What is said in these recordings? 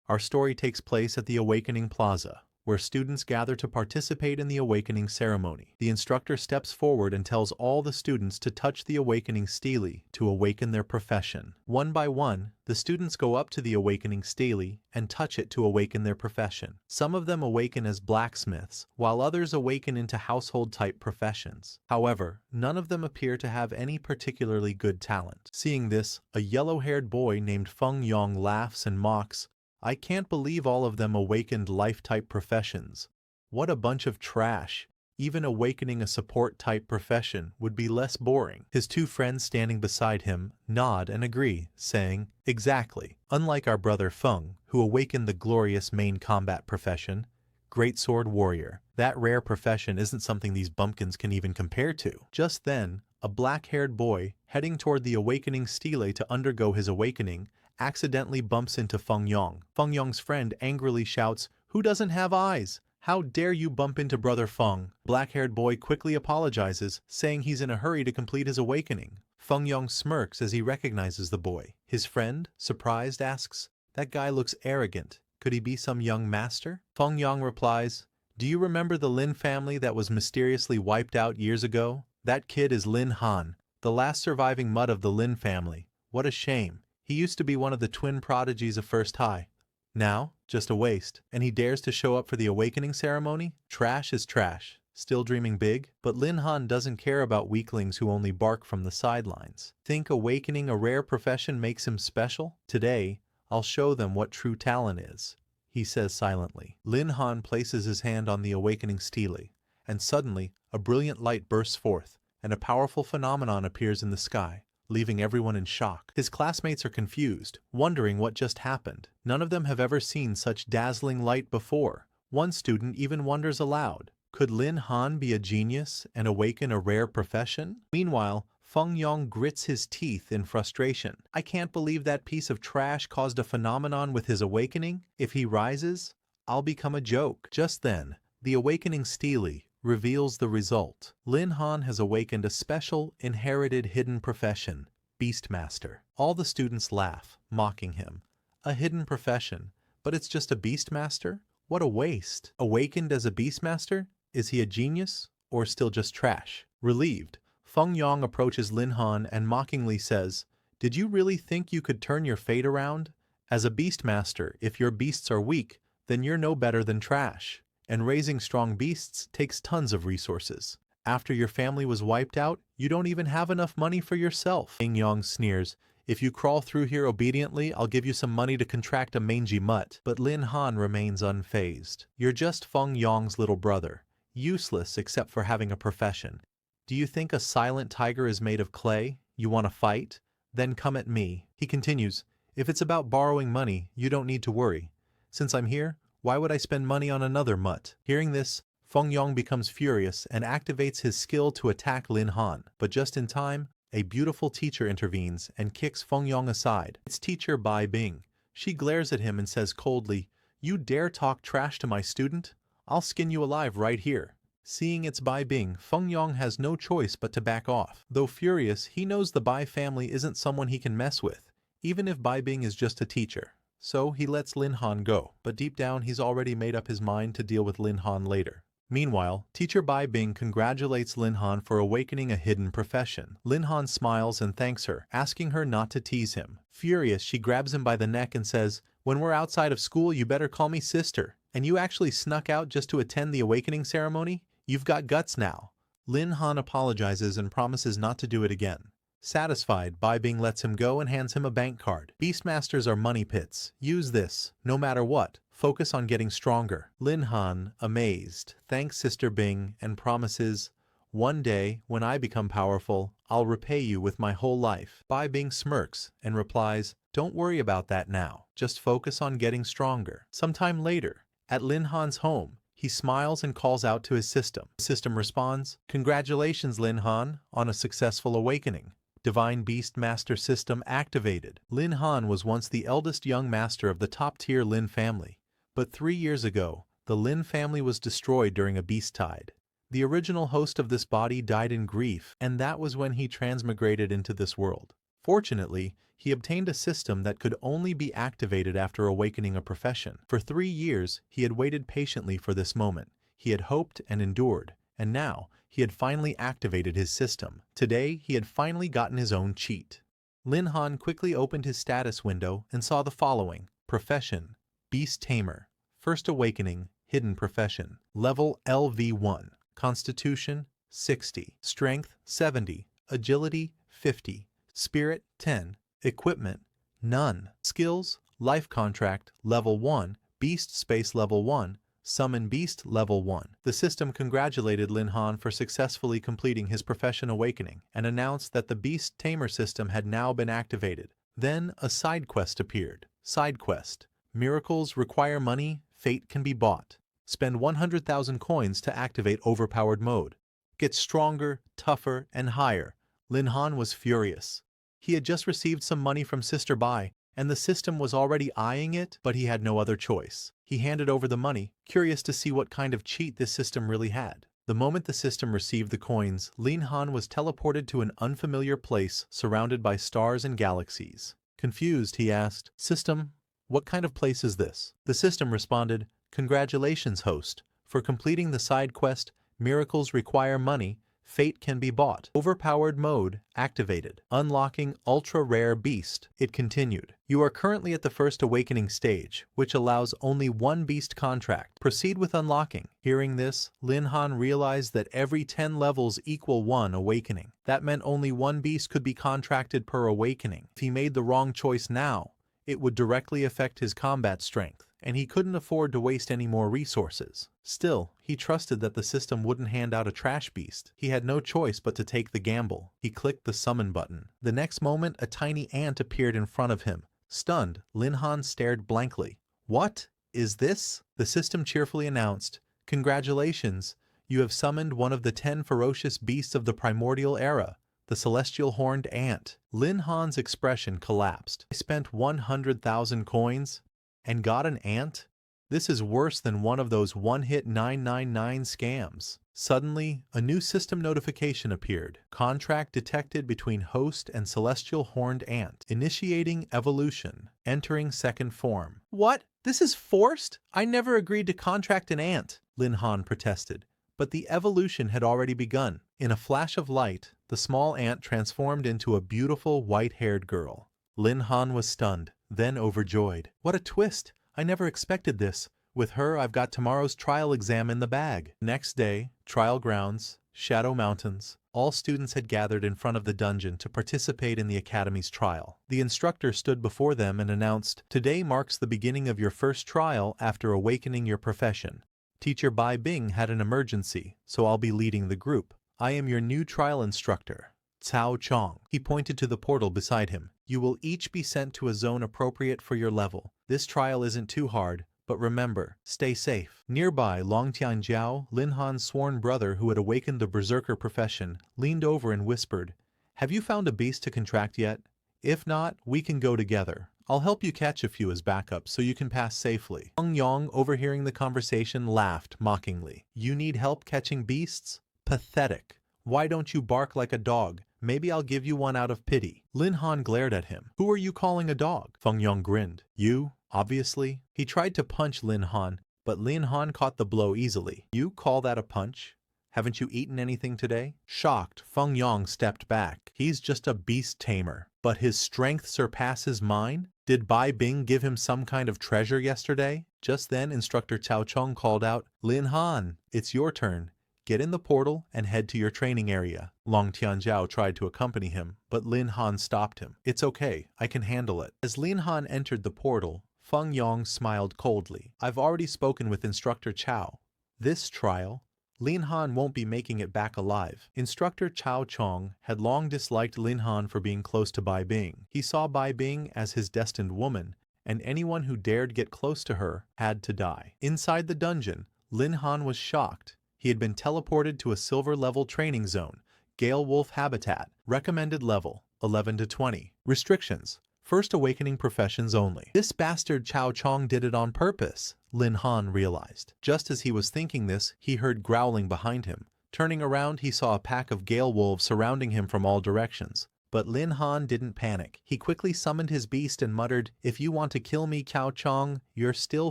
Our story takes place at the Awakening Plaza, where students gather to participate in the awakening ceremony. The instructor steps forward and tells all the students to touch the awakening stele to awaken their profession. One by one, the students go up to the awakening stele and touch it to awaken their profession. Some of them awaken as blacksmiths, while others awaken into household-type professions. However, none of them appear to have any particularly good talent. Seeing this, a yellow-haired boy named Feng Yong laughs and mocks, "I can't believe all of them awakened life-type professions. What a bunch of trash. Even awakening a support-type profession would be less boring." His two friends standing beside him nod and agree, saying, "Exactly. Unlike our brother Feng, who awakened the glorious main combat profession, Great Sword Warrior. That rare profession isn't something these bumpkins can even compare to." Just then, a black-haired boy, heading toward the awakening stele to undergo his awakening, accidentally bumps into Feng Yong. Feng Yong's friend angrily shouts, "Who doesn't have eyes? How dare you bump into Brother Feng?" Black-haired boy quickly apologizes, saying he's in a hurry to complete his awakening. Feng Yong smirks as he recognizes the boy. His friend, surprised, asks, "That guy looks arrogant. Could he be some young master?" Feng Yong replies, "Do you remember the Lin family that was mysteriously wiped out years ago? That kid is Lin Han, the last surviving mutt of the Lin family. What a shame. He used to be one of the twin prodigies of First High. Now, just a waste. And he dares to show up for the awakening ceremony? Trash is trash. Still dreaming big? But Lin Han doesn't care about weaklings who only bark from the sidelines. Think awakening a rare profession makes him special? Today, I'll show them what true talent is," he says silently. Lin Han places his hand on the awakening stele, and suddenly, a brilliant light bursts forth, and a powerful phenomenon appears in the sky, leaving everyone in shock. His classmates are confused, wondering what just happened. None of them have ever seen such dazzling light before. One student even wonders aloud, could Lin Han be a genius and awaken a rare profession? Meanwhile, Feng Yong grits his teeth in frustration. "I can't believe that piece of trash caused a phenomenon with his awakening. If he rises, I'll become a joke." Just then, the awakening stele reveals the result. Lin Han has awakened a special, inherited hidden profession, Beastmaster. All the students laugh, mocking him. A hidden profession, but it's just a Beastmaster? What a waste. Awakened as a Beastmaster? Is he a genius, or still just trash? Relieved, Feng Yong approaches Lin Han and mockingly says, "Did you really think you could turn your fate around? As a Beastmaster, if your beasts are weak, then you're no better than trash. And raising strong beasts takes tons of resources. After your family was wiped out, you don't even have enough money for yourself." Feng Yong sneers, "If you crawl through here obediently, I'll give you some money to contract a mangy mutt." But Lin Han remains unfazed. "You're just Feng Yong's little brother, useless except for having a profession. Do you think a silent tiger is made of clay? You want to fight? Then come at me." He continues, "If it's about borrowing money, you don't need to worry. Since I'm here, why would I spend money on another mutt?" Hearing this, Feng Yong becomes furious and activates his skill to attack Lin Han. But just in time, a beautiful teacher intervenes and kicks Feng Yong aside. It's teacher Bai Bing. She glares at him and says coldly, "You dare talk trash to my student? I'll skin you alive right here." Seeing it's Bai Bing, Feng Yong has no choice but to back off. Though furious, he knows the Bai family isn't someone he can mess with, even if Bai Bing is just a teacher. So he lets Lin Han go, but deep down he's already made up his mind to deal with Lin Han later. Meanwhile, teacher Bai Bing congratulates Lin Han for awakening a hidden profession. Lin Han smiles and thanks her, asking her not to tease him. Furious, she grabs him by the neck and says, "When we're outside of school, you better call me sister. And you actually snuck out just to attend the awakening ceremony? You've got guts now." Lin Han apologizes and promises not to do it again. Satisfied, Bai Bing lets him go and hands him a bank card. "Beastmasters are money pits. Use this, no matter what. Focus on getting stronger." Lin Han, amazed, thanks Sister Bing and promises, "One day, when I become powerful, I'll repay you with my whole life." Bai Bing smirks and replies, "Don't worry about that now. Just focus on getting stronger." Sometime later, at Lin Han's home, he smiles and calls out to his system. The system responds, "Congratulations, Lin Han, on a successful awakening. Divine Beastmaster system activated." Lin Han was once the eldest young master of the top-tier Lin family, but 3 years ago, the Lin family was destroyed during a beast tide. The original host of this body died in grief, and that was when he transmigrated into this world. Fortunately, he obtained a system that could only be activated after awakening a profession. For 3 years, he had waited patiently for this moment. He had hoped and endured, and now, he had finally activated his system. Today, he had finally gotten his own cheat. Lin Han quickly opened his status window and saw the following. Profession: Beast Tamer. First Awakening, Hidden Profession. Level LV1. Constitution, 60. Strength, 70. Agility, 50. Spirit, 10. Equipment, none. Skills: Life Contract, Level 1. Beast Space Level 1. Summon Beast Level 1. The system congratulated Lin Han for successfully completing his profession awakening and announced that the Beast Tamer system had now been activated. Then a side quest appeared. Side quest: Miracles require money, fate can be bought. Spend 100,000 coins to activate overpowered mode. Get stronger, tougher, and higher. Lin Han was furious. He had just received some money from Sister Bai, and the system was already eyeing it, but he had no other choice. He handed over the money, curious to see what kind of cheat this system really had. The moment the system received the coins, Lin Han was teleported to an unfamiliar place surrounded by stars and galaxies. Confused, he asked, "System, what kind of place is this?" The system responded, "Congratulations, host, for completing the side quest, Miracles Require Money, Fate Can Be Bought. Overpowered mode activated. Unlocking ultra rare beast." It continued, "You are currently at the first awakening stage, which allows only one beast contract. Proceed with unlocking." Hearing this, Lin Han realized that every 10 levels equal 1 awakening. That meant only one beast could be contracted per awakening. If he made the wrong choice now, it would directly affect his combat strength, and he couldn't afford to waste any more resources. Still, he trusted that the system wouldn't hand out a trash beast. He had no choice but to take the gamble. He clicked the summon button. The next moment, a tiny ant appeared in front of him. Stunned, Lin Han stared blankly. "What is this?" The system cheerfully announced, "Congratulations, you have summoned one of the 10 ferocious beasts of the Primordial era, the celestial horned ant." Lin Han's expression collapsed. "I spent 100,000 coins and got an ant? This is worse than one of those one-hit 999 scams." Suddenly, a new system notification appeared. Contract detected between host and celestial horned ant. Initiating evolution. Entering second form. "What? This is forced? I never agreed to contract an ant," Lin Han protested. But the evolution had already begun. In a flash of light, the small ant transformed into a beautiful white-haired girl. Lin Han was stunned, then overjoyed. "What a twist! I never expected this. With her, I've got tomorrow's trial exam in the bag." Next day, trial grounds, Shadow Mountains. All students had gathered in front of the dungeon to participate in the academy's trial. The instructor stood before them and announced, "Today marks the beginning of your first trial after awakening your profession. Teacher Bai Bing had an emergency, so I'll be leading the group. I am your new trial instructor, Cao Chong." He pointed to the portal beside him. "You will each be sent to a zone appropriate for your level. This trial isn't too hard, but remember, stay safe." Nearby, Long Tianjiao, Lin Han's sworn brother who had awakened the berserker profession, leaned over and whispered, "Have you found a beast to contract yet? If not, we can go together. I'll help you catch a few as backup so you can pass safely." Feng Yong, overhearing the conversation, laughed mockingly. "You need help catching beasts? Pathetic. Why don't you bark like a dog? Maybe I'll give you one out of pity." Lin Han glared at him. "Who are you calling a dog?" Feng Yong grinned. "You, obviously." He tried to punch Lin Han, but Lin Han caught the blow easily. "You call that a punch? Haven't you eaten anything today?" Shocked, Feng Yong stepped back. "He's just a beast tamer, but his strength surpasses mine? Did Bai Bing give him some kind of treasure yesterday?" Just then, Instructor Cao Chong called out, "Lin Han, it's your turn. Get in the portal and head to your training area." Long Tianjiao tried to accompany him, but Lin Han stopped him. "It's okay, I can handle it." As Lin Han entered the portal, Feng Yong smiled coldly. "I've already spoken with Instructor Cao. This trial, Lin Han won't be making it back alive." Instructor Cao Chong had long disliked Lin Han for being close to Bai Bing. He saw Bai Bing as his destined woman, and anyone who dared get close to her had to die. Inside the dungeon, Lin Han was shocked. He had been teleported to a silver-level training zone, Gale Wolf Habitat, recommended level 11 to 20. Restrictions: First Awakening professions only. This bastard Cao Chong did it on purpose, Lin Han realized. Just as he was thinking this, he heard growling behind him. Turning around, he saw a pack of gale wolves surrounding him from all directions. But Lin Han didn't panic. He quickly summoned his beast and muttered, "If you want to kill me, Cao Chong, you're still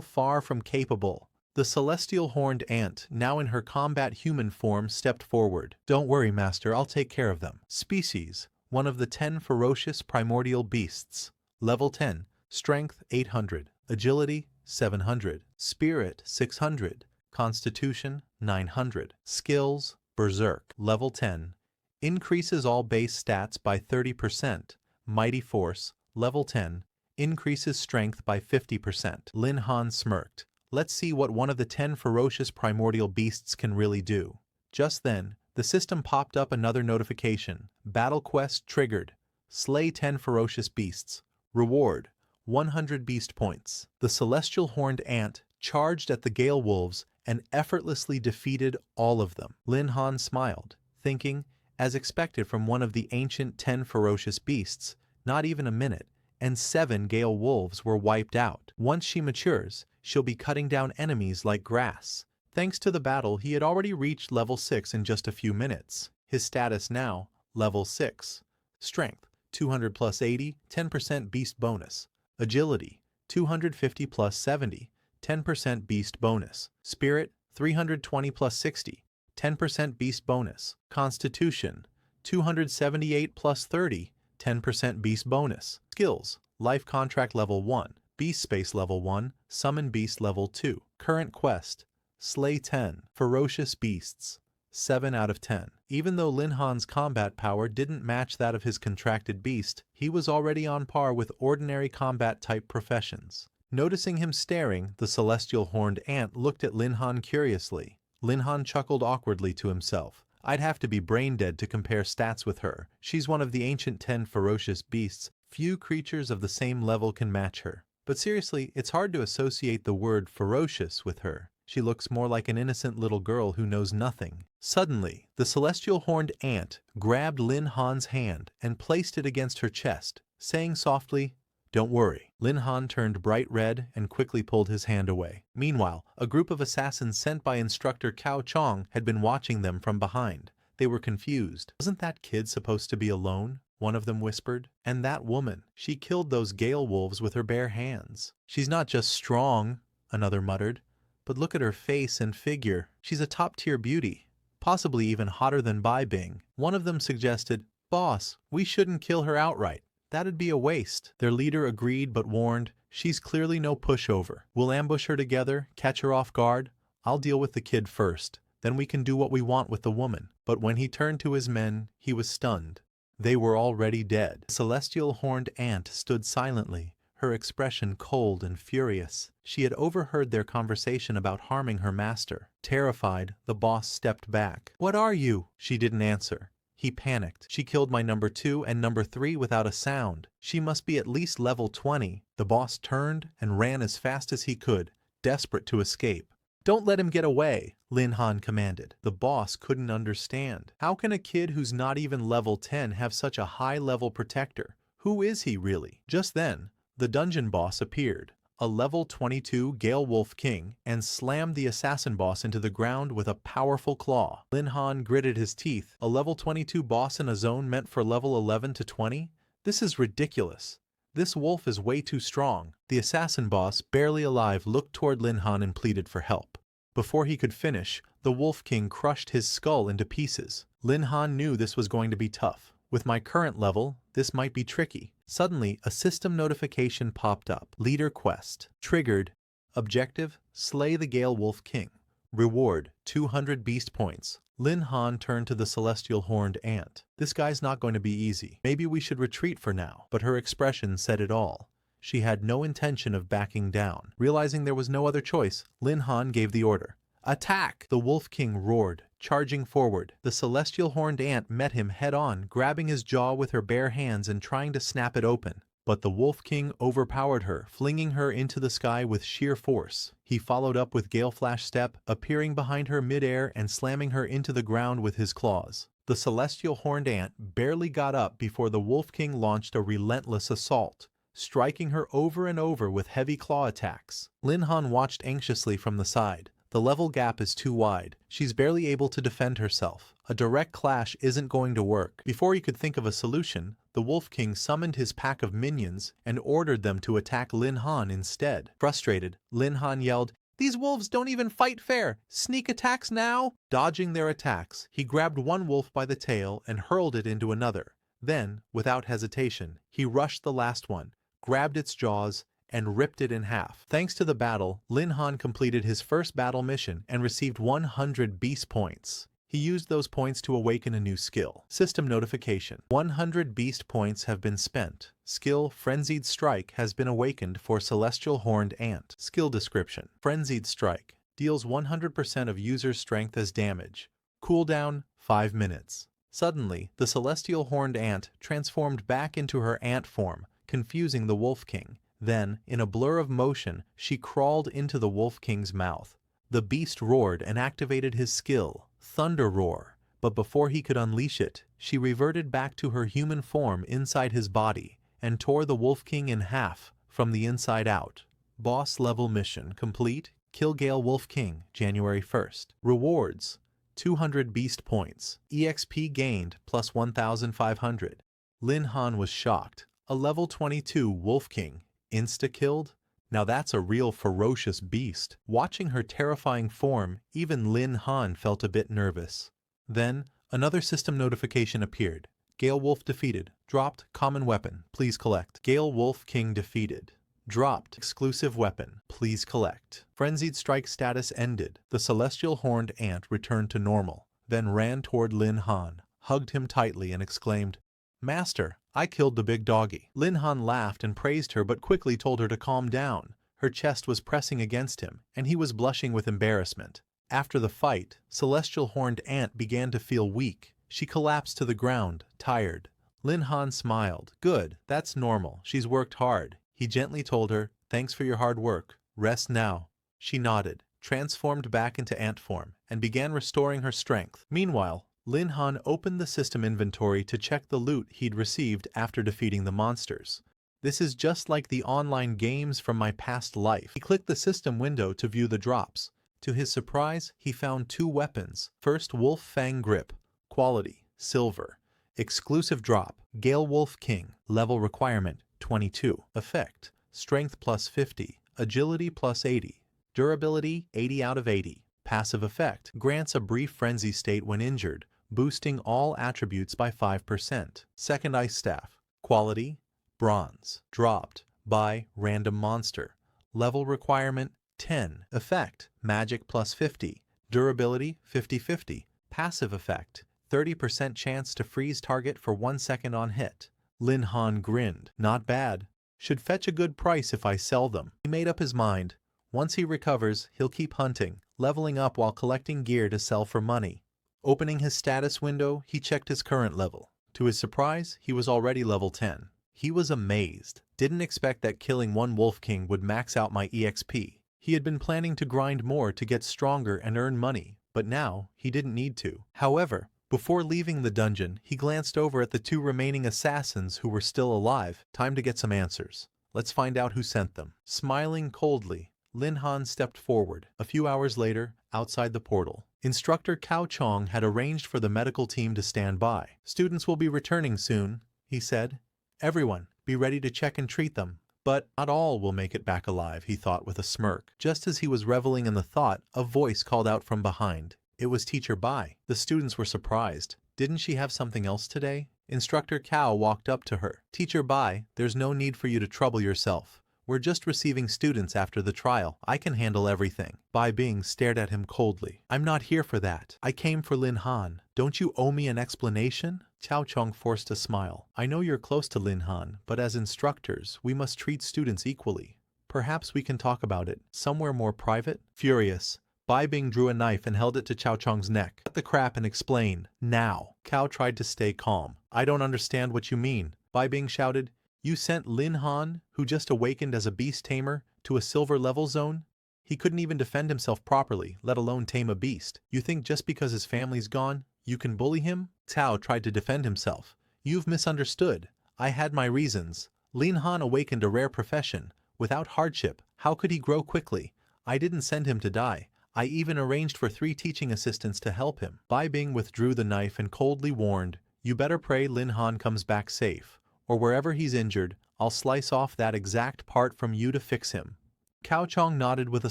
far from capable." The celestial horned ant, now in her combat human form, stepped forward. "Don't worry, Master, I'll take care of them." Species: one of the 10 ferocious primordial beasts. Level 10, Strength 800, Agility 700, Spirit 600, Constitution 900. Skills: Berserk. Level 10. Increases all base stats by 30%. Mighty Force. Level 10. Increases strength by 50%. Lin Han smirked. "Let's see what one of the 10 ferocious primordial beasts can really do." Just then, the system popped up another notification. Battle quest triggered. Slay 10 ferocious beasts. Reward: 100 beast points. The celestial horned ant charged at the Gale Wolves and effortlessly defeated all of them. Lin Han smiled, thinking, as expected from one of the ancient 10 ferocious beasts, not even a minute, and 7 Gale Wolves were wiped out. Once she matures, she'll be cutting down enemies like grass. Thanks to the battle, he had already reached level 6 in just a few minutes. His status now, level 6. Strength, 200 plus 80, 10% beast bonus. Agility, 250 plus 70, 10% beast bonus. Spirit, 320 plus 60, 10% beast bonus. Constitution, 278 plus 30, 10% beast bonus. Skills: Life Contract level 1, Beast Space level 1, Summon Beast level 2. Current quest: Slay 10 ferocious beasts. 7 out of 10. Even though Lin Han's combat power didn't match that of his contracted beast, he was already on par with ordinary combat-type professions. Noticing him staring, the celestial horned ant looked at Lin Han curiously. Lin Han chuckled awkwardly to himself. "I'd have to be brain-dead to compare stats with her. She's one of the ancient 10 ferocious beasts. Few creatures of the same level can match her. But seriously, it's hard to associate the word ferocious with her. She looks more like an innocent little girl who knows nothing." Suddenly, the celestial horned ant grabbed Lin Han's hand and placed it against her chest, saying softly, "Don't worry." Lin Han turned bright red and quickly pulled his hand away. Meanwhile, a group of assassins sent by Instructor Cao Chong had been watching them from behind. They were confused. "Wasn't that kid supposed to be alone?" one of them whispered. "And that woman, she killed those Gale Wolves with her bare hands." "She's not just strong," another muttered, "but look at her face and figure. She's a top-tier beauty, possibly even hotter than Bai Bing." One of them suggested, "Boss, we shouldn't kill her outright. That'd be a waste." Their leader agreed but warned, "She's clearly no pushover. We'll ambush her together, catch her off guard. I'll deal with the kid first. Then we can do what we want with the woman." But when he turned to his men, he was stunned. They were already dead. The celestial horned ant stood silently, her expression cold and furious. She had overheard their conversation about harming her master. Terrified, the boss stepped back. "What are you?" She didn't answer. He panicked. "She killed my number 2 and number 3 without a sound. She must be at least level 20. The boss turned and ran as fast as he could, desperate to escape. "Don't let him get away," Lin Han commanded. The boss couldn't understand. How can a kid who's not even level 10 have such a high-level protector? Who is he really? Just then, the dungeon boss appeared, a level 22 Gale Wolf King, and slammed the assassin boss into the ground with a powerful claw. Lin Han gritted his teeth. A level 22 boss in a zone meant for level 11 to 20? This is ridiculous. This wolf is way too strong. The assassin boss, barely alive, looked toward Lin Han and pleaded for help. Before he could finish, the Wolf King crushed his skull into pieces. Lin Han knew this was going to be tough. With my current level, this might be tricky. Suddenly, a system notification popped up. Leader quest. Triggered. Objective: slay the Gale Wolf King. Reward: 200 beast points. Lin Han turned to the celestial horned ant. "This guy's not going to be easy. Maybe we should retreat for now." But her expression said it all. She had no intention of backing down. Realizing there was no other choice, Lin Han gave the order. "Attack!" The Wolf King roared, charging forward. The celestial horned ant met him head-on, grabbing his jaw with her bare hands and trying to snap it open. But the Wolf King overpowered her, flinging her into the sky with sheer force. He followed up with Gale Flash Step, appearing behind her mid-air and slamming her into the ground with his claws. The celestial horned ant barely got up before the Wolf King launched a relentless assault, striking her over and over with heavy claw attacks. Lin Han watched anxiously from the side. The level gap is too wide. She's barely able to defend herself. A direct clash isn't going to work. Before he could think of a solution, the Wolf King summoned his pack of minions and ordered them to attack Lin Han instead. Frustrated, Lin Han yelled, "These wolves don't even fight fair! Sneak attacks now!" Dodging their attacks, he grabbed one wolf by the tail and hurled it into another. Then, without hesitation, he rushed the last one, grabbed its jaws, and ripped it in half. Thanks to the battle, Lin Han completed his first battle mission and received 100 Beast Points. He used those points to awaken a new skill. System notification. 100 Beast Points have been spent. Skill Frenzied Strike has been awakened for Celestial Horned Ant. Skill description. Frenzied Strike deals 100% of user's strength as damage. Cooldown 5 minutes. Suddenly, the Celestial Horned Ant transformed back into her ant form, confusing the Wolf King. Then, in a blur of motion, she crawled into the Wolf King's mouth. The beast roared and activated his skill, Thunder Roar, but before he could unleash it, she reverted back to her human form inside his body and tore the Wolf King in half from the inside out. Boss level mission complete. Kill Gale Wolf King, January 1st. Rewards: 200 Beast Points. EXP gained plus 1,500. Lin Han was shocked. A level 22 Wolf King, insta-killed? Now that's a real ferocious beast. Watching her terrifying form, even Lin Han felt a bit nervous. Then, another system notification appeared. Gale Wolf defeated. Dropped common weapon. Please collect. Gale Wolf King defeated. Dropped exclusive weapon. Please collect. Frenzied Strike status ended. The Celestial Horned Ant returned to normal, then ran toward Lin Han, hugged him tightly and exclaimed, "Master, I killed the big doggy." Lin Han laughed and praised her but quickly told her to calm down. Her chest was pressing against him, and he was blushing with embarrassment. After the fight, Celestial Horned Ant began to feel weak. She collapsed to the ground, tired. Lin Han smiled. "Good, that's normal. She's worked hard." He gently told her, "Thanks for your hard work. Rest now." She nodded, transformed back into ant form, and began restoring her strength. Meanwhile, Lin Han opened the system inventory to check the loot he'd received after defeating the monsters. This is just like the online games from my past life. He clicked the system window to view the drops. To his surprise, he found 2 weapons. First, Wolf Fang Grip. Quality: Silver. Exclusive drop: Gale Wolf King. Level requirement: 22. Effect: Strength plus 50. Agility plus 80. Durability: 80 out of 80. Passive effect: grants a brief frenzy state when injured, boosting all attributes by 5%. Second Ice Staff. Quality: Bronze. Dropped by random monster. Level requirement: 10. Effect: Magic plus 50. Durability: 50-50. Passive effect: 30% chance to freeze target for 1 second on hit. Lin Han grinned. "Not bad. Should fetch a good price if I sell them." He made up his mind. Once he recovers, he'll keep hunting, leveling up while collecting gear to sell for money. Opening his status window, he checked his current level. To his surprise, he was already level 10. He was amazed. Didn't expect that killing one Wolf King would max out my EXP. He had been planning to grind more to get stronger and earn money, but now he didn't need to. However, before leaving the dungeon, he glanced over at the 2 remaining assassins who were still alive. Time to get some answers. Let's find out who sent them. Smiling coldly, Lin Han stepped forward. A few hours later, outside the portal, Instructor Cao Chong had arranged for the medical team to stand by. "Students will be returning soon," he said. "Everyone, be ready to check and treat them." But not all will make it back alive, he thought with a smirk. Just as he was reveling in the thought, a voice called out from behind. It was Teacher Bai. The students were surprised. Didn't she have something else today? Instructor Cao walked up to her. "Teacher Bai, there's no need for you to trouble yourself. We're just receiving students after the trial. I can handle everything." Bai Bing stared at him coldly. "I'm not here for that. I came for Lin Han. Don't you owe me an explanation?" Cao Chong forced a smile. "I know you're close to Lin Han, but as instructors, we must treat students equally. Perhaps we can talk about it somewhere more private." Furious, Bai Bing drew a knife and held it to Cao Chong's neck. "Cut the crap and explain, now." Cao tried to stay calm. "I don't understand what you mean," Bai Bing shouted. "You sent Lin Han, who just awakened as a beast tamer, to a silver level zone? He couldn't even defend himself properly, let alone tame a beast. You think just because his family's gone, you can bully him?" Cao tried to defend himself. "You've misunderstood. I had my reasons. Lin Han awakened a rare profession. Without hardship, how could he grow quickly? I didn't send him to die. I even arranged for 3 teaching assistants to help him." Bai Bing withdrew the knife and coldly warned, "You better pray Lin Han comes back safe, or wherever he's injured, I'll slice off that exact part from you to fix him. Cao Chong nodded with a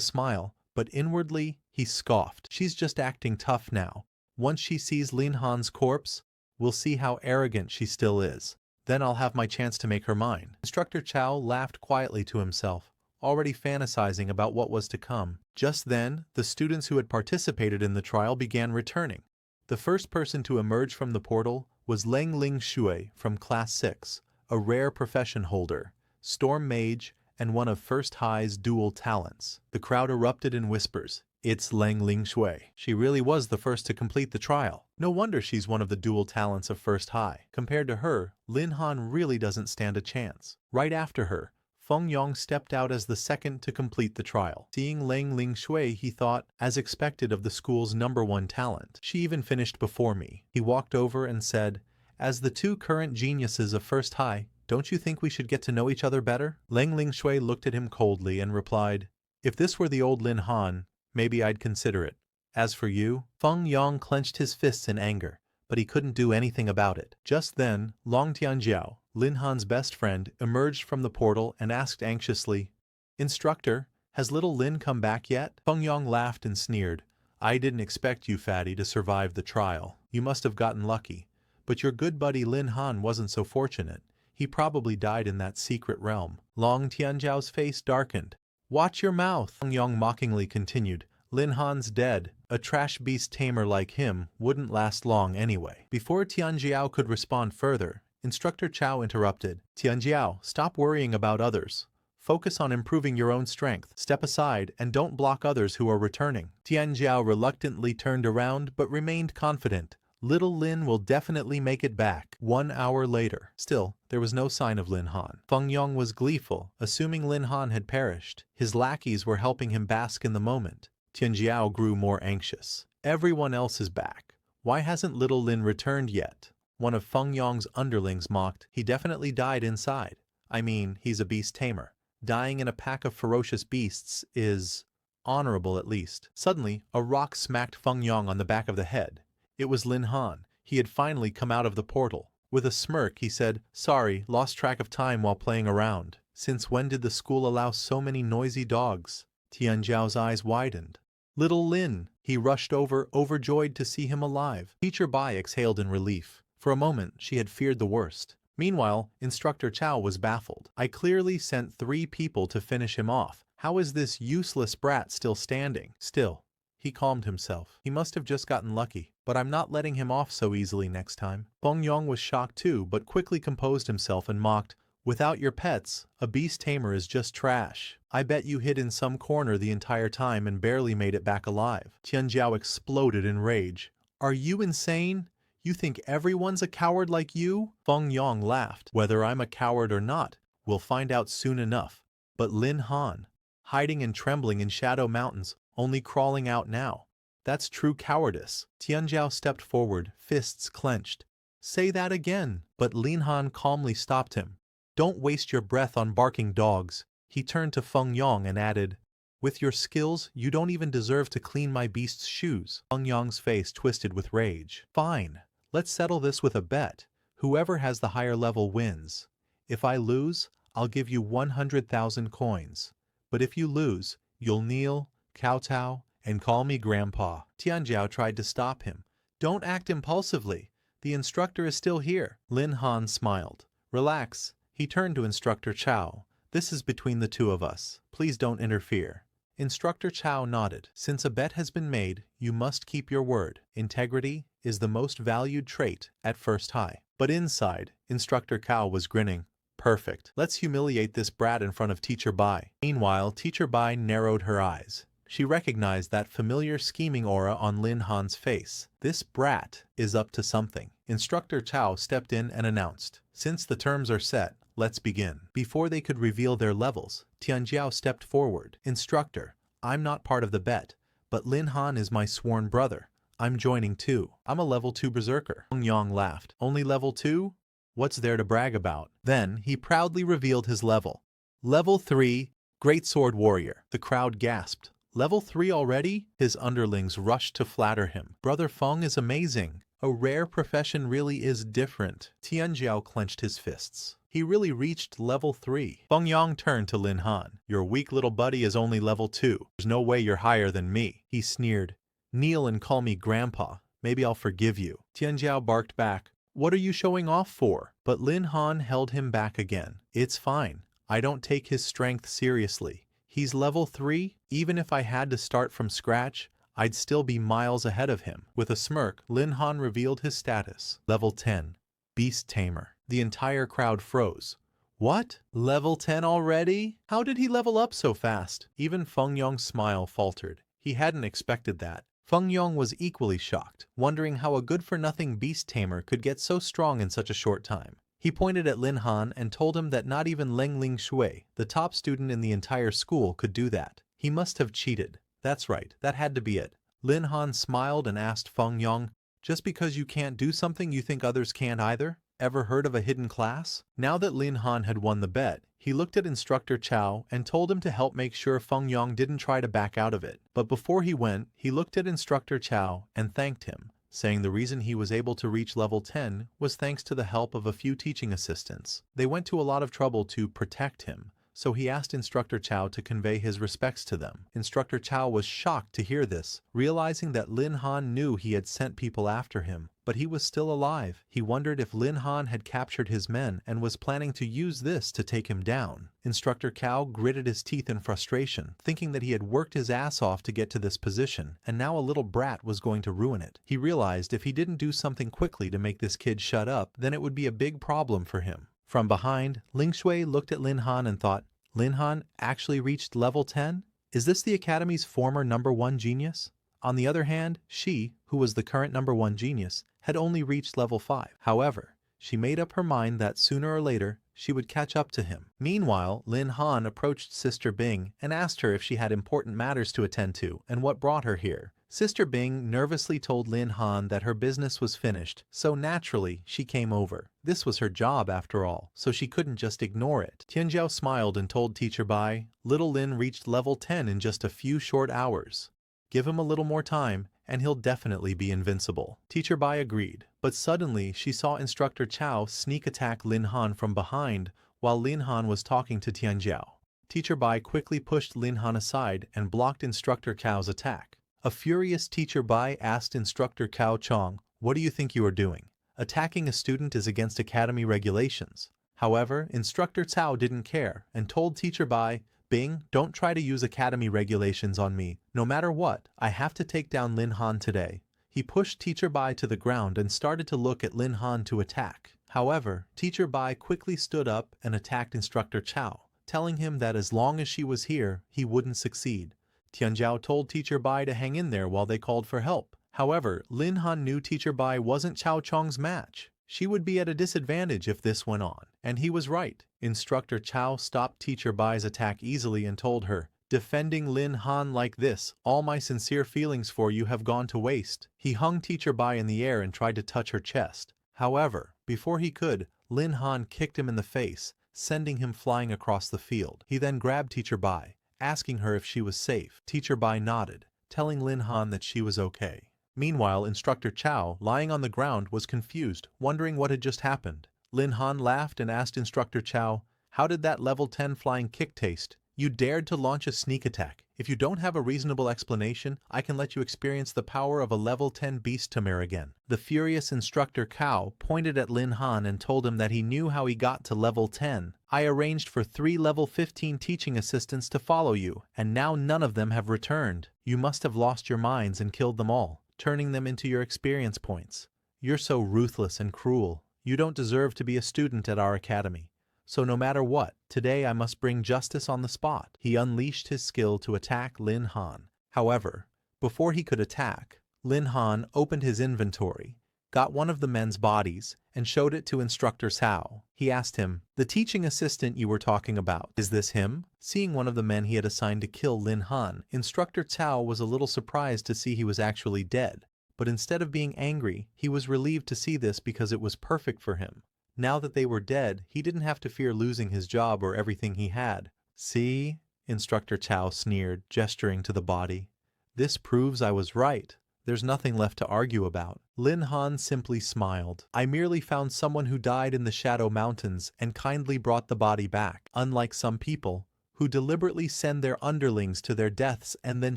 smile, but inwardly, he scoffed. She's just acting tough now. Once she sees Lin Han's corpse, we'll see how arrogant she still is. Then I'll have my chance to make her mine. Instructor Chow laughed quietly to himself, already fantasizing about what was to come. Just then, the students who had participated in the trial began returning. The first person to emerge from the portal was Leng Ling Shui from Class 6, a rare profession holder, Storm Mage, and one of First High's dual talents. The crowd erupted in whispers. It's Leng Ling Shui. She really was the first to complete the trial. No wonder she's one of the dual talents of First High. Compared to her, Lin Han really doesn't stand a chance. Right after her, Feng Yong stepped out as the second to complete the trial. Seeing Leng Ling Shui, he thought, as expected of the school's #1 talent. She even finished before me. He walked over and said, as the two current geniuses of First High, don't you think we should get to know each other better? Leng Ling Shui looked at him coldly and replied, if this were the old Lin Han, maybe I'd consider it. As for you, Feng Yong clenched his fists in anger, but he couldn't do anything about it. Just then, Long Tianjiao, Lin Han's best friend, emerged from the portal and asked anxiously, Instructor, has little Lin come back yet? Feng Yong laughed and sneered, I didn't expect you, fatty, to survive the trial. You must have gotten lucky. But your good buddy Lin Han wasn't so fortunate. He probably died in that secret realm. Long Tianjiao's face darkened. Watch your mouth, Feng Yong mockingly continued. Lin Han's dead. A trash beast tamer like him wouldn't last long anyway. Before Tianjiao could respond further, Instructor Chow interrupted. Tianjiao, stop worrying about others. Focus on improving your own strength. Step aside and don't block others who are returning. Tianjiao reluctantly turned around but remained confident. Little Lin will definitely make it back. 1 hour later. Still, there was no sign of Lin Han. Feng Yong was gleeful, assuming Lin Han had perished. His lackeys were helping him bask in the moment. Tianjiao grew more anxious. Everyone else is back. Why hasn't little Lin returned yet? One of Feng Yong's underlings mocked. He definitely died inside. I mean, he's a beast tamer. Dying in a pack of ferocious beasts is honorable at least. Suddenly, a rock smacked Feng Yong on the back of the head. It was Lin Han. He had finally come out of the portal. With a smirk, he said, sorry, lost track of time while playing around. Since when did the school allow so many noisy dogs? Tianjiao's eyes widened. Little Lin! He rushed over, overjoyed to see him alive. Teacher Bai exhaled in relief. For a moment, she had feared the worst. Meanwhile, Instructor Chow was baffled. I clearly sent 3 people to finish him off. How is this useless brat still standing? Still, he calmed himself. He must have just gotten lucky. But I'm not letting him off so easily next time. Feng Yong was shocked too, but quickly composed himself and mocked, without your pets, a beast tamer is just trash. I bet you hid in some corner the entire time and barely made it back alive. Tianjiao exploded in rage. Are you insane? You think everyone's a coward like you? Feng Yong laughed. Whether I'm a coward or not, we'll find out soon enough. But Lin Han, hiding and trembling in Shadow Mountains, only crawling out now. That's true cowardice. Tianjiao stepped forward, fists clenched. Say that again. But Lin Han calmly stopped him. Don't waste your breath on barking dogs. He turned to Feng Yong and added, with your skills, you don't even deserve to clean my beast's shoes. Feng Yong's face twisted with rage. Fine. Let's settle this with a bet. Whoever has the higher level wins. If I lose, I'll give you 100,000 coins. But if you lose, you'll kneel, kowtow, and call me Grandpa. Tianjiao tried to stop him. Don't act impulsively. The instructor is still here. Lin Han smiled. Relax. He turned to Instructor Chow. This is between the two of us. Please don't interfere. Instructor Chow nodded. Since a bet has been made, you must keep your word. Integrity is the most valued trait at First High. But inside, Instructor Chow was grinning. Perfect. Let's humiliate this brat in front of Teacher Bai. Meanwhile, Teacher Bai narrowed her eyes. She recognized that familiar scheming aura on Lin Han's face. This brat is up to something. Instructor Chow stepped in and announced, since the terms are set, let's begin. Before they could reveal their levels, Tianjiao stepped forward. Instructor, I'm not part of the bet, but Lin Han is my sworn brother. I'm joining too. I'm a level 2 berserker. Feng Yong laughed. Only level 2? What's there to brag about? Then he proudly revealed his level. Level 3, Great Sword Warrior. The crowd gasped. Level 3 already? His underlings rushed to flatter him. Brother Feng is amazing. A rare profession really is different. Tianjiao clenched his fists. He really reached level 3. Feng Yang turned to Lin Han. Your weak little buddy is only level 2. There's no way you're higher than me. He sneered. Kneel and call me Grandpa. Maybe I'll forgive you. Tianjiao barked back. What are you showing off for? But Lin Han held him back again. It's fine. I don't take his strength seriously. He's level 3. Even if I had to start from scratch, I'd still be miles ahead of him. With a smirk, Lin Han revealed his status. Level 10. Beast Tamer. The entire crowd froze. What? Level 10 already? How did he level up so fast? Even Feng Yong's smile faltered. He hadn't expected that. Feng Yong was equally shocked, wondering how a good-for-nothing beast tamer could get so strong in such a short time. He pointed at Lin Han and told him that not even Leng Ling Shui, the top student in the entire school, could do that. He must have cheated. That's right, that had to be it. Lin Han smiled and asked Feng Yong, just because you can't do something you think others can't either? Ever heard of a hidden class? Now that Lin Han had won the bet, he looked at Instructor Chow and told him to help make sure Feng Yong didn't try to back out of it. But before he went, he looked at Instructor Chow and thanked him, saying the reason he was able to reach level 10 was thanks to the help of a few teaching assistants. They went to a lot of trouble to protect him, so he asked Instructor Chow to convey his respects to them. Instructor Chow was shocked to hear this, realizing that Lin Han knew he had sent people after him, but he was still alive. He wondered if Lin Han had captured his men and was planning to use this to take him down. Instructor Chow gritted his teeth in frustration, thinking that he had worked his ass off to get to this position, and now a little brat was going to ruin it. He realized if he didn't do something quickly to make this kid shut up, then it would be a big problem for him. From behind, Ling Shui looked at Lin Han and thought, Lin Han actually reached level 10? Is this the Academy's former #1 genius? On the other hand, she, who was the current #1 genius, had only reached level 5. However, she made up her mind that sooner or later, she would catch up to him. Meanwhile, Lin Han approached Sister Bing and asked her if she had important matters to attend to and what brought her here. Sister Bing nervously told Lin Han that her business was finished, so naturally, she came over. This was her job after all, so she couldn't just ignore it. Tianjiao smiled and told Teacher Bai, little Lin reached level 10 in just a few short hours. Give him a little more time, and he'll definitely be invincible. Teacher Bai agreed, but suddenly she saw Instructor Chow sneak attack Lin Han from behind while Lin Han was talking to Tianjiao. Teacher Bai quickly pushed Lin Han aside and blocked Instructor Chow's attack. A furious Teacher Bai asked Instructor Cao Chong, what do you think you are doing? Attacking a student is against Academy regulations. However, Instructor Cao didn't care and told Teacher Bai, Bing, don't try to use Academy regulations on me. No matter what, I have to take down Lin Han today. He pushed Teacher Bai to the ground and started to look at Lin Han to attack. However, Teacher Bai quickly stood up and attacked Instructor Chow, telling him that as long as she was here, he wouldn't succeed. Tianjiao told Teacher Bai to hang in there while they called for help. However, Lin Han knew Teacher Bai wasn't Cao Chong's match. She would be at a disadvantage if this went on. And he was right. Instructor Chow stopped Teacher Bai's attack easily and told her, defending Lin Han like this, all my sincere feelings for you have gone to waste. He hung Teacher Bai in the air and tried to touch her chest. However, before he could, Lin Han kicked him in the face, sending him flying across the field. He then grabbed Teacher Bai, asking her if she was safe. Teacher Bai nodded, telling Lin Han that she was okay. Meanwhile, Instructor Chow, lying on the ground, was confused, wondering what had just happened. Lin Han laughed and asked Instructor Chow, how did that level 10 flying kick taste? You dared to launch a sneak attack. If you don't have a reasonable explanation, I can let you experience the power of a level 10 beast tamer again. The furious Instructor Cao pointed at Lin Han and told him that he knew how he got to level 10. I arranged for 3 level 15 teaching assistants to follow you, and now none of them have returned. You must have lost your minds and killed them all, turning them into your experience points. You're so ruthless and cruel. You don't deserve to be a student at our academy. So no matter what, today I must bring justice on the spot. He unleashed his skill to attack Lin Han. However, before he could attack, Lin Han opened his inventory, got one of the men's bodies, and showed it to Instructor Cao. He asked him, the teaching assistant you were talking about, is this him? Seeing one of the men he had assigned to kill Lin Han, Instructor Cao was a little surprised to see he was actually dead. But instead of being angry, he was relieved to see this because it was perfect for him. Now that they were dead, he didn't have to fear losing his job or everything he had. See? Instructor Chow sneered, gesturing to the body. This proves I was right. There's nothing left to argue about. Lin Han simply smiled. I merely found someone who died in the Shadow Mountains and kindly brought the body back. Unlike some people, who deliberately send their underlings to their deaths and then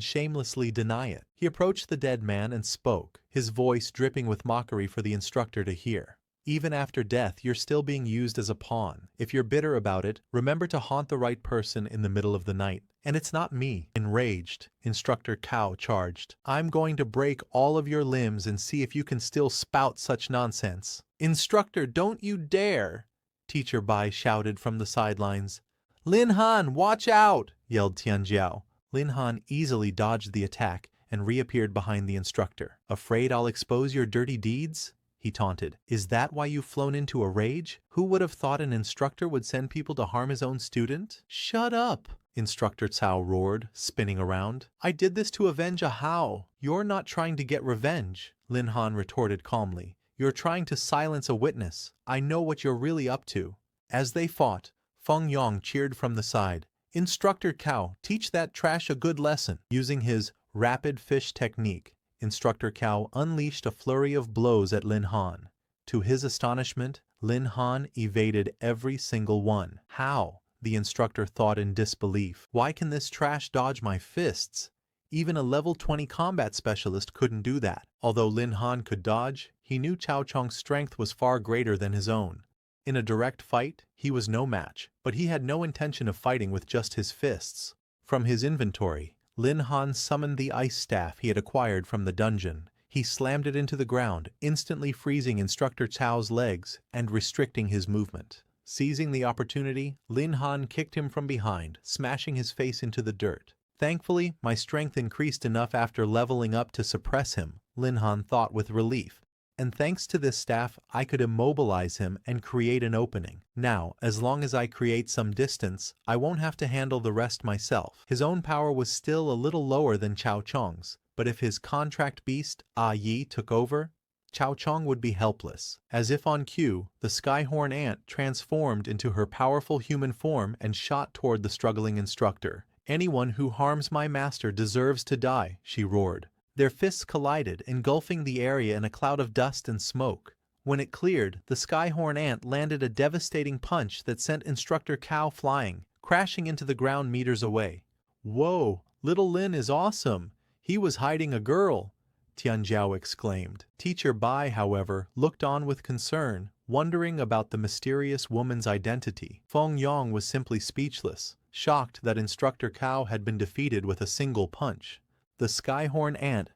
shamelessly deny it. He approached the dead man and spoke, his voice dripping with mockery for the instructor to hear. Even after death, you're still being used as a pawn. If you're bitter about it, remember to haunt the right person in the middle of the night. And it's not me. Enraged, Instructor Cao charged. I'm going to break all of your limbs and see if you can still spout such nonsense. Instructor, don't you dare! Teacher Bai shouted from the sidelines. Lin Han, watch out! Yelled Tianjiao. Lin Han easily dodged the attack and reappeared behind the instructor. Afraid I'll expose your dirty deeds? He taunted. Is that why you've flown into a rage? Who would have thought an instructor would send people to harm his own student? Shut up! Instructor Cao roared, spinning around. I did this to avenge a Hao. You're not trying to get revenge, Lin Han retorted calmly. You're trying to silence a witness. I know what you're really up to. As they fought, Feng Yong cheered from the side. Instructor Cao, teach that trash a good lesson. Using his rapid fish technique, Instructor Cao unleashed a flurry of blows at Lin Han. To his astonishment, Lin Han evaded every single one. How? The instructor thought in disbelief. Why can this trash dodge my fists? Even a level 20 combat specialist couldn't do that. Although Lin Han could dodge, he knew Cao Chong's strength was far greater than his own. In a direct fight, he was no match, but he had no intention of fighting with just his fists. From his inventory, Lin Han summoned the ice staff he had acquired from the dungeon. He slammed it into the ground, instantly freezing Instructor Cao's legs and restricting his movement. Seizing the opportunity, Lin Han kicked him from behind, smashing his face into the dirt. Thankfully, my strength increased enough after leveling up to suppress him, Lin Han thought with relief. And thanks to this staff, I could immobilize him and create an opening. Now, as long as I create some distance, I won't have to handle the rest myself. His own power was still a little lower than Cao Chong's, but if his contract beast, Yi, took over, Cao Chong would be helpless. As if on cue, the Skyhorn ant transformed into her powerful human form and shot toward the struggling instructor. Anyone who harms my master deserves to die, she roared. Their fists collided, engulfing the area in a cloud of dust and smoke. When it cleared, the Skyhorn ant landed a devastating punch that sent Instructor Cao flying, crashing into the ground meters away. Whoa, little Lin is awesome! He was hiding a girl! Tianjiao exclaimed. Teacher Bai, however, looked on with concern, wondering about the mysterious woman's identity. Feng Yong was simply speechless, shocked that Instructor Cao had been defeated with a single punch. The Skyhorn ant,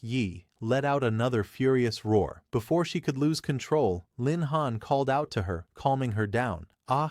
Yi, let out another furious roar. Before she could lose control, Lin Han called out to her, calming her down.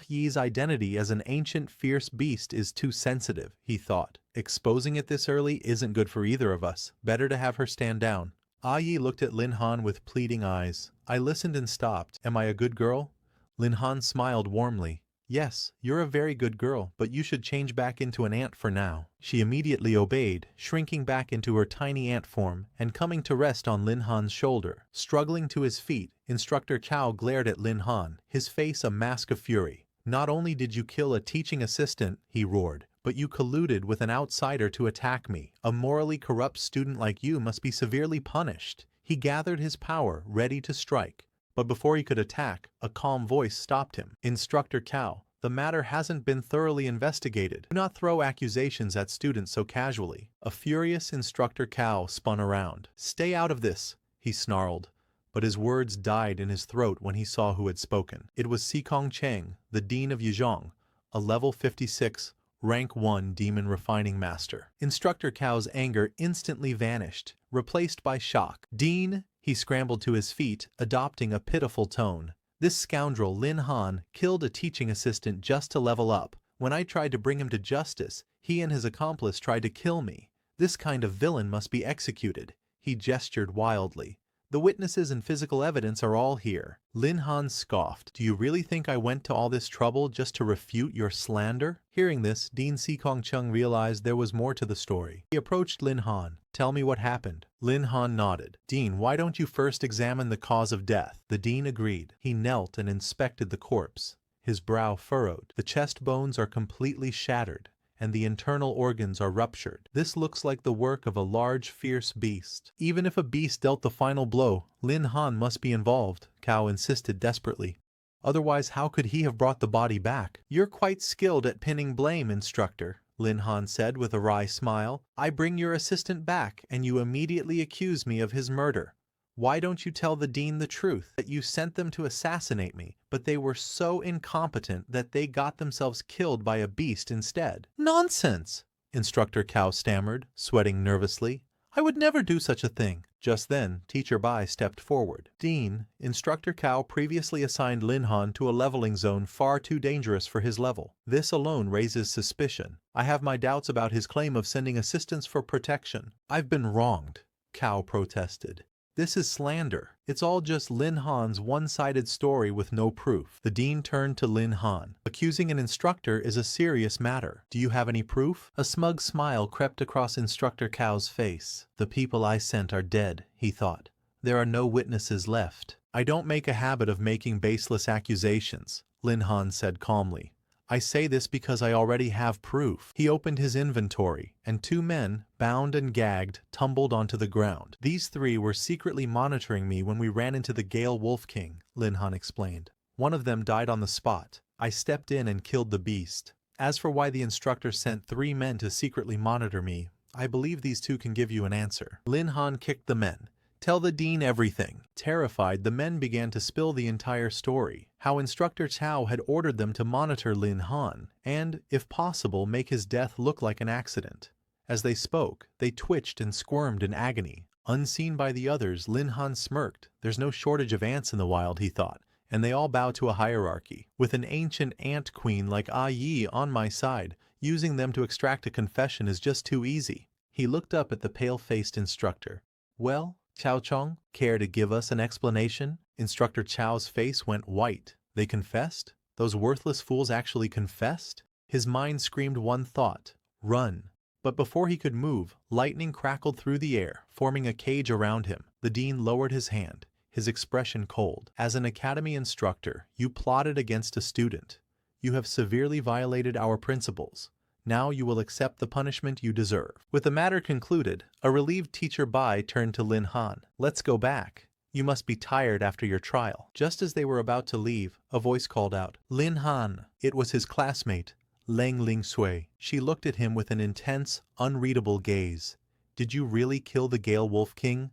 Yi's identity as an ancient fierce beast is too sensitive, he thought. Exposing it this early isn't good for either of us. Better to have her stand down. Yi looked at Lin Han with pleading eyes. I listened and stopped. Am I a good girl? Lin Han smiled warmly. Yes, you're a very good girl, but you should change back into an ant for now. She immediately obeyed, shrinking back into her tiny ant form and coming to rest on Lin Han's shoulder. Struggling to his feet, Instructor Cao glared at Lin Han, his face a mask of fury. Not only did you kill a teaching assistant, he roared, but you colluded with an outsider to attack me. A morally corrupt student like you must be severely punished. He gathered his power, ready to strike. But before he could attack, a calm voice stopped him. Instructor Cao, the matter hasn't been thoroughly investigated. Do not throw accusations at students so casually. A furious Instructor Cao spun around. Stay out of this, he snarled. But his words died in his throat when he saw who had spoken. It was Sikong Cheng, the Dean of Yizhong, a level 56, rank 1 demon refining master. Instructor Cao's anger instantly vanished, replaced by shock. Dean! He scrambled to his feet, adopting a pitiful tone. This scoundrel Lin Han killed a teaching assistant just to level up. When I tried to bring him to justice, he and his accomplice tried to kill me. This kind of villain must be executed. He gestured wildly. The witnesses and physical evidence are all here. Lin Han scoffed. Do you really think I went to all this trouble just to refute your slander? Hearing this, Dean Sikong Cheng realized there was more to the story. He approached Lin Han. Tell me what happened. Lin Han nodded. Dean, why don't you first examine the cause of death? The Dean agreed. He knelt and inspected the corpse. His brow furrowed. The chest bones are completely shattered, and the internal organs are ruptured. This looks like the work of a large, fierce beast. Even if a beast dealt the final blow, Lin Han must be involved, Cao insisted desperately. Otherwise, how could he have brought the body back? You're quite skilled at pinning blame, Instructor, Lin Han said with a wry smile. I bring your assistant back, and you immediately accuse me of his murder. Why don't you tell the dean the truth, that you sent them to assassinate me, but they were so incompetent that they got themselves killed by a beast instead? Nonsense! Instructor Cao stammered, sweating nervously. I would never do such a thing. Just then, Teacher Bai stepped forward. Dean, Instructor Cao previously assigned Lin Han to a leveling zone far too dangerous for his level. This alone raises suspicion. I have my doubts about his claim of sending assistants for protection. I've been wronged, Cao protested. This is slander. It's all just Lin Han's one-sided story with no proof. The dean turned to Lin Han. Accusing an instructor is a serious matter. Do you have any proof? A smug smile crept across Instructor Cao's face. The people I sent are dead, he thought. There are no witnesses left. I don't make a habit of making baseless accusations, Lin Han said calmly. I say this because I already have proof. He opened his inventory, and 2 men, bound and gagged, tumbled onto the ground. These 3 were secretly monitoring me when we ran into the Gale Wolf King, Lin Han explained. One of them died on the spot. I stepped in and killed the beast. As for why the instructor sent 3 men to secretly monitor me, I believe these 2 can give you an answer. Lin Han kicked the men. Tell the dean everything. Terrified, the men began to spill the entire story. How Instructor Cao had ordered them to monitor Lin Han, and, if possible, make his death look like an accident. As they spoke, they twitched and squirmed in agony. Unseen by the others, Lin Han smirked. There's no shortage of ants in the wild, he thought, and they all bow to a hierarchy. With an ancient ant queen like Ah Yi on my side, using them to extract a confession is just too easy. He looked up at the pale-faced instructor. Well, Cao Chong, care to give us an explanation? Instructor Chao's face went white. They confessed? Those worthless fools actually confessed? His mind screamed one thought: run. But before he could move, lightning crackled through the air, forming a cage around him. The dean lowered his hand, his expression cold. As an academy instructor, you plotted against a student. You have severely violated our principles. Now you will accept the punishment you deserve. With the matter concluded, a relieved Teacher Bai turned to Lin Han. Let's go back. You must be tired after your trial. Just as they were about to leave, a voice called out, Lin Han. It was his classmate, Lang Ling Sui. She looked at him with an intense, unreadable gaze. Did you really kill the Gale Wolf King?